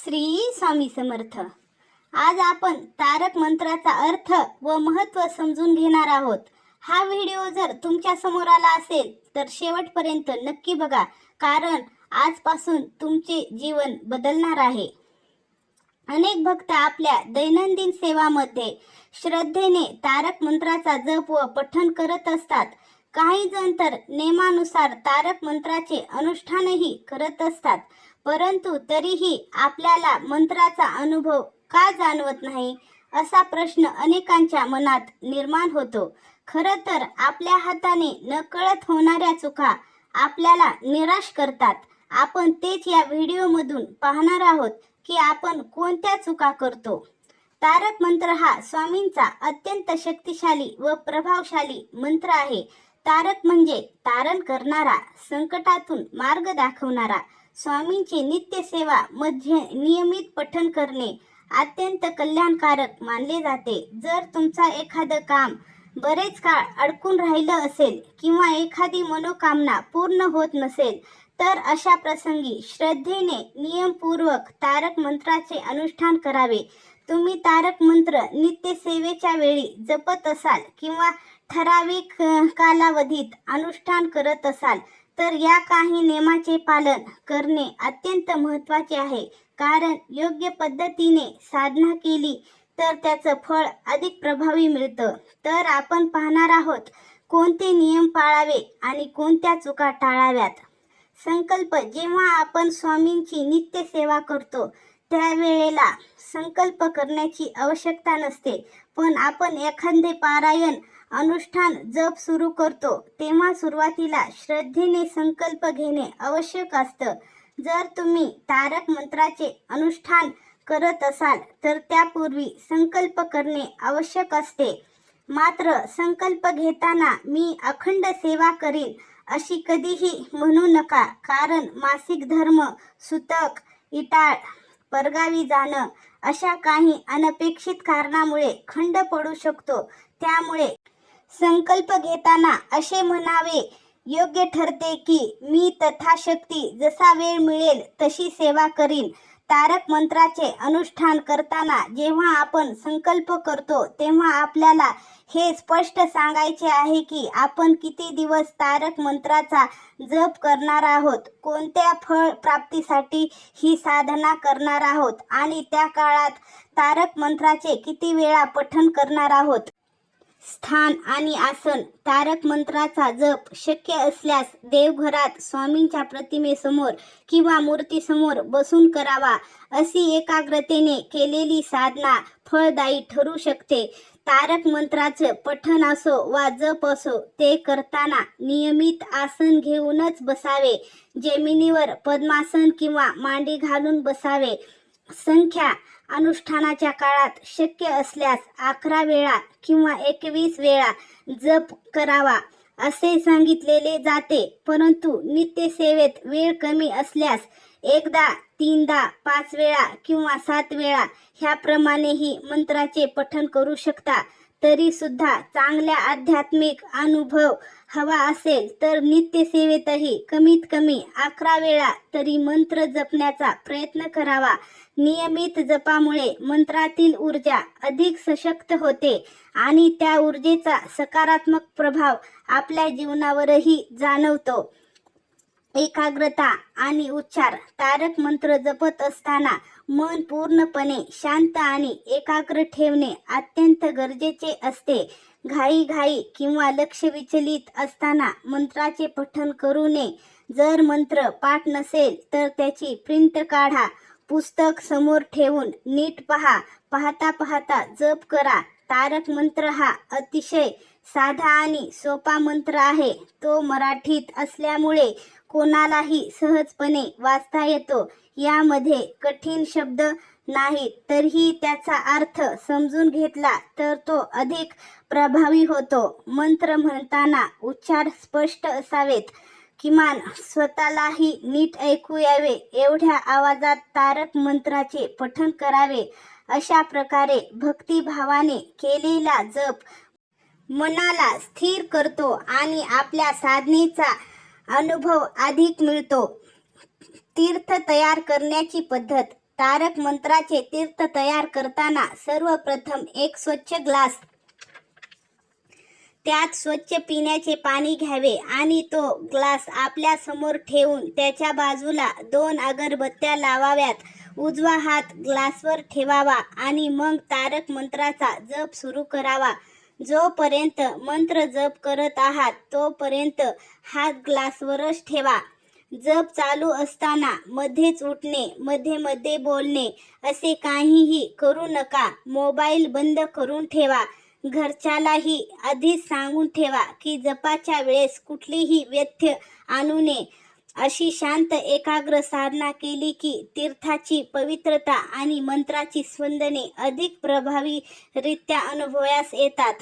श्री स्वामी समर्थ। आज आपण तारक मंत्राचा अर्थ व महत्त्व समजून घेणार आहोत। हा व्हिडिओ जर तुमच्या समोर आला असेल तर शेवटपर्यंत नक्की बघा, कारण आजपासून तुमचे जीवन बदलणार आहे। अनेक भक्त आपल्या दैनंदिन सेवामध्ये श्रद्धेने तारक मंत्राचा जप व पठण करत असतात। काही जण तर नेमानुसार तारक मंत्राचे अनुष्ठानही करत असतात, परंतु तरीही आपल्याला मंत्राचा अनुभव का जाणवत नाही, असा प्रश्न अनेकांच्या मनात निर्माण होतो। खरं तर आपल्या हाताने नकळत होणाऱ्या चुका आपल्याला निराश करतात। आपण तेच या व्हिडिओमधून पाहणार आहोत की आपण कोणत्या चुका करतो। तारक मंत्र हा स्वामींचा अत्यंत शक्तिशाली व प्रभावशाली मंत्र आहे। तारक म्हणजे तारण करणारा, संकटातून मार्ग दाखवणारा। स्वामींचे नित्य सेवा मध्ये नियमित पठण करणे अत्यंत कल्याणकारक मानले जाते। जर तुमचा एखादं काम बरेच काळ अडकून राहिलं असेल किंवा एखादी मनोकामना पूर्ण होत नसेल, तर अशा प्रसंगी श्रद्धेने नियमपूर्वक तारक मंत्राचे अनुष्ठान करावे। तुम्ही तारक मंत्र नित्य सेवेच्या वेळी जपत असाल किंवा ठराविक कालावधीत अनुष्ठान करत असाल तर या काही नियमाचे पालन करणे अत्यंत महत्त्वाचे आहे, कारण योग्य पद्धतीने साधना केली तर त्याचं फळ अधिक प्रभावी मिळतं। तर आपण पाहणार आहोत कोणते नियम पाळावे आणि कोणत्या चुका टाळाव्यात। संकल्प: जेव्हा आपण स्वामींची नित्य सेवा करतो त्यावेळेला संकल्प करण्याची आवश्यकता नसते, पण आपण एखादे पारायण, अनुष्ठान, जप सुरू करतो तेव्हा सुरुवातीला श्रद्धेने संकल्प घेणे आवश्यक असतं। जर तुम्ही तारक मंत्राचे अनुष्ठान करत असाल तर त्यापूर्वी संकल्प करणे आवश्यक असते। मात्र संकल्प घेताना मी अखंड सेवा करीन अशी कधीही म्हणू नका, कारण मासिक धर्म, सुतक, इटाळ, परगावी जाणं अशा काही अनपेक्षित कारणामुळे खंड पडू शकतो। त्यामुळे संकल्प घेताना असे म्हणावे योग्य ठरते की मी तथाशक्ती जसा वेळ मिळेल तशी सेवा करीन। तारक मंत्राचे अनुष्ठान करताना जेव्हा आपण संकल्प करतो तेव्हा आपल्याला हे स्पष्ट सांगायचे आहे की आपण किती दिवस तारक मंत्राचा जप करणार आहोत, कोणत्या फळ प्राप्तीसाठी ही साधना करणार आहोत आणि त्या काळात तारक मंत्राचे किती वेळा पठण करणार आहोत। स्थान आणि आसन: तारक मंत्राचा जप शक्य असल्यास देवघरात स्वामींच्या प्रतिमेसमोर किंवा मूर्तीसमोर बसून करावा। अशी एकाग्रतेने केलेली साधना फळदायी ठरू शकते। तारक मंत्राचं पठण असो वा जप असो, ते करताना नियमित आसन घेऊनच बसावे। जमिनीवर पद्मासन किंवा मांडी घालून बसावे। संख्या: अनुष्ठानाच्या काळात शक्य असल्यास 11 वेळा किंवा 21 वेळा जप करावा असे सांगितलेले जाते, परंतु नित्य सेवेत वेळ कमी असल्यास एकदा, 3दा, 5 वेळा किंवा 7 वेळा ह्याप्रमाणेही मंत्राचे पठण करू शकता। तरी सुद्धा चांगला आध्यात्मिक अनुभव हवा असेल तर नित्य सेवेतही कमीत कमी 11 वेळा तरी मंत्र जपण्याचा प्रयत्न करावा। नियमित जपामुळे मंत्रातील ऊर्जा अधिक सशक्त होते आणि त्या ऊर्जेचा सकारात्मक प्रभाव आपल्या जीवनावरही जाणवतो। एकाग्रता आणि उच्चार: तारक मंत्र जपत असताना मन पूर्णपणे शांत आणि एकाग्र ठेवणे अत्यंत गरजेचे असते। घाई किंवा लक्ष विचलित असताना मंत्राचे पठण करू नये। जर मंत्र पाठ नसेल तर त्याची प्रिंट काढा, पुस्तक समोर ठेवून नीट पहा, पाहता पाहता जप करा। तारक मंत्र हा अतिशय साधा आणि सोपा मंत्र आहे। तो मराठीत असल्यामुळे कोणालाही सहजपणे वाचता येतो। यामध्ये कठीण शब्द नाहीत, तरीही त्याचा अर्थ समजून घेतला तर तो अधिक प्रभावी होतो। मंत्र म्हणताना उच्चार स्पष्ट असावेत, किमान स्वतःलाही नीट ऐकू यावे एवढ्या आवाजात तारक मंत्राचे पठण करावे। अशा प्रकारे भक्तिभावाने केलेला जप मनाला स्थिर करतो आणि आपल्या साधनेचा अनुभव अधिक मिळतो। तीर्थ तयार करण्याची पद्धत: तारक मंत्राचे तीर्थ तयार करताना सर्वप्रथम एक स्वच्छ ग्लास, त्यात स्वच्छ पिण्याचे पाणी घ्यावे आणि तो ग्लास आपल्या समोर ठेवून त्याच्या बाजूला 2 अगरबत्त्या लावाव्यात. उजवा हात ग्लासवर ठेवावा आणि मग तारक मंत्राचा जप सुरू करावा. जोपर्यंत मंत्र जप करत आहात तोपर्यंत हात ग्लासवरच ठेवा. जप चालू असताना मध्येच उठणे, मध्ये मध्ये बोलणे असे काहीही करू नका. मोबाईल बंद करून ठेवा. घरच्यालाही आधीच सांगून ठेवा की जपाच्या वेळेस कुठलीही व्यत्यय आणू नये. अशी शांत एकाग्र साधना केली की तीर्थाची पवित्रता आणि मंत्राची स्पंदने अधिक प्रभावीरित्या अनुभवास येतात.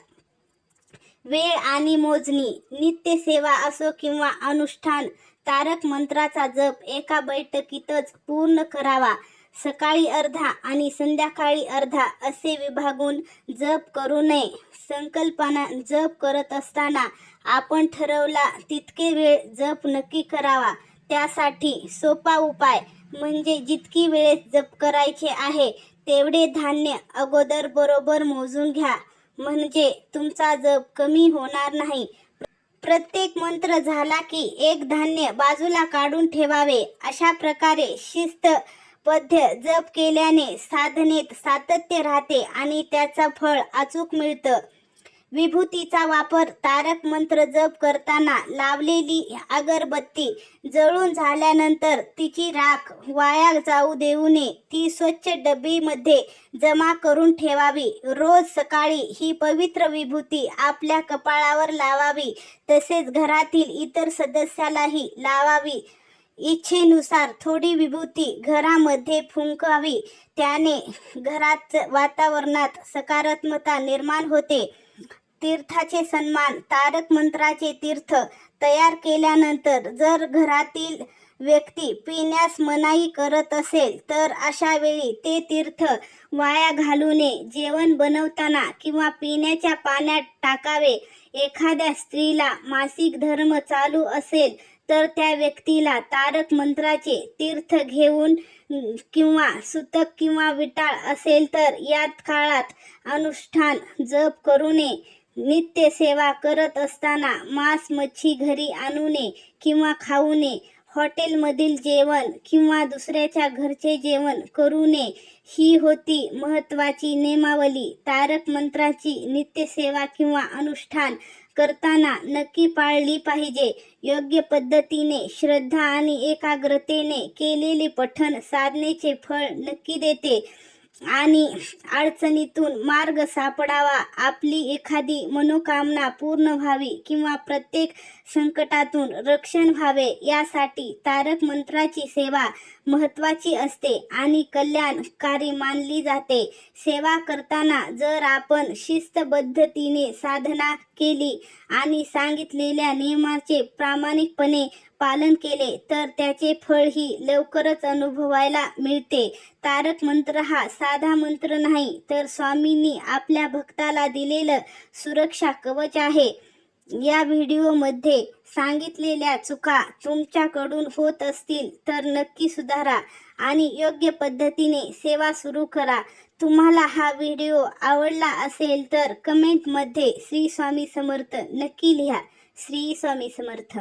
वेळ आणि मोजणी. नित्यसेवा असो किंवा अनुष्ठान, तारक मंत्राचा जप एका बैठकीतच पूर्ण करावा. सकाळी अर्धा आणि संध्याकाळी अर्धा असे विभागून जप करू नये. संकल्पना जप करत असताना आपण ठरवला तितके वेळ जप नक्की करावा. त्यासाठी सोपा उपाय म्हणजे जितकी वेळेत जप करायचे आहे तेवढे धान्य अगोदर बरोबर मोजून घ्या, म्हणजे तुमचा जप कमी होणार नाही. प्रत्येक मंत्र झाला की एक धान्य बाजूला काढून ठेवावे. अशा प्रकारे शिस्तबद्ध जप केल्याने साधनेत सातत्य राहते आणि त्याचं फळ अचूक मिळतं. विभूतीचा वापर. तारक मंत्र जप करताना लावलेली अगरबत्ती जळून झाल्यानंतर तिची राख वाया जाऊ देऊ नये. ती स्वच्छ डबीमध्ये जमा करून ठेवावी. रोज सकाळी ही पवित्र विभूती आपल्या कपाळावर लावावी. तसेच घरातील इतर सदस्यालाही लावावी. इच्छेनुसार थोडी विभूती घरामध्ये फुंकावी. त्याने घरात वातावरणात सकारात्मकता निर्माण होते. तीर्थाचे सन्मान. तारक मंत्राचे तीर्थ तयार केल्यानंतर जर घरातील व्यक्ती पिण्यास मनाई करत असेल तर अशा वेळी ते तीर्थ वाया घालू नये. जेवण बनवताना किंवा पिण्याच्या पाण्यात टाकावे. एखाद्या स्त्रीला मासिक धर्म चालू असेल तर त्या व्यक्तीला तारक मंत्राचे तीर्थ घेऊन किंवा सुतक किंवा विटाळ असेल तर या काळात अनुष्ठान जप करू नये. नित्य सेवा करत असताना मांस मच्छी घरी आणू नये किंवा खाऊ नये. हॉटेलमधील जेवण किंवा दुसऱ्याच्या घरचे जेवण करू नये. ही होती महत्त्वाची नियमावली. तारक मंत्राची नित्यसेवा किंवा अनुष्ठान करताना नक्की पाळली पाहिजे. योग्य पद्धतीने श्रद्धा आणि एकाग्रतेने केलेले पठण साधनेचे फळ नक्की देते आणि अडचणीतून मार्ग सापडावा. आपली एखादी मनोकामना पूर्ण व्हावी किंवा प्रत्येक संकटातून रक्षण व्हावे यासाठी तारक मंत्राची सेवा महत्त्वाची असते आणि कल्याणकारी मानली जाते. सेवा करताना जर आपण शिस्तबद्धतेने साधना केली आणि सांगितलेल्या नियमाचे प्रामाणिकपणे पालन केले तर त्याचे फळही लवकरच अनुभवायला मिळते. तारक मंत्र हा साधा मंत्र नाही तर स्वामींनी आपल्या भक्ताला दिलेलं सुरक्षा कवच आहे. या व्हिडिओमध्ये सांगितलेल्या चुका तुमच्याकडून होत असतील तर नक्की सुधारा आणि योग्य पद्धतीने सेवा सुरू करा. तुम्हाला हा व्हिडिओ आवडला असेल तर कमेंटमध्ये श्री स्वामी समर्थ नक्की लिहा. श्री स्वामी समर्थ.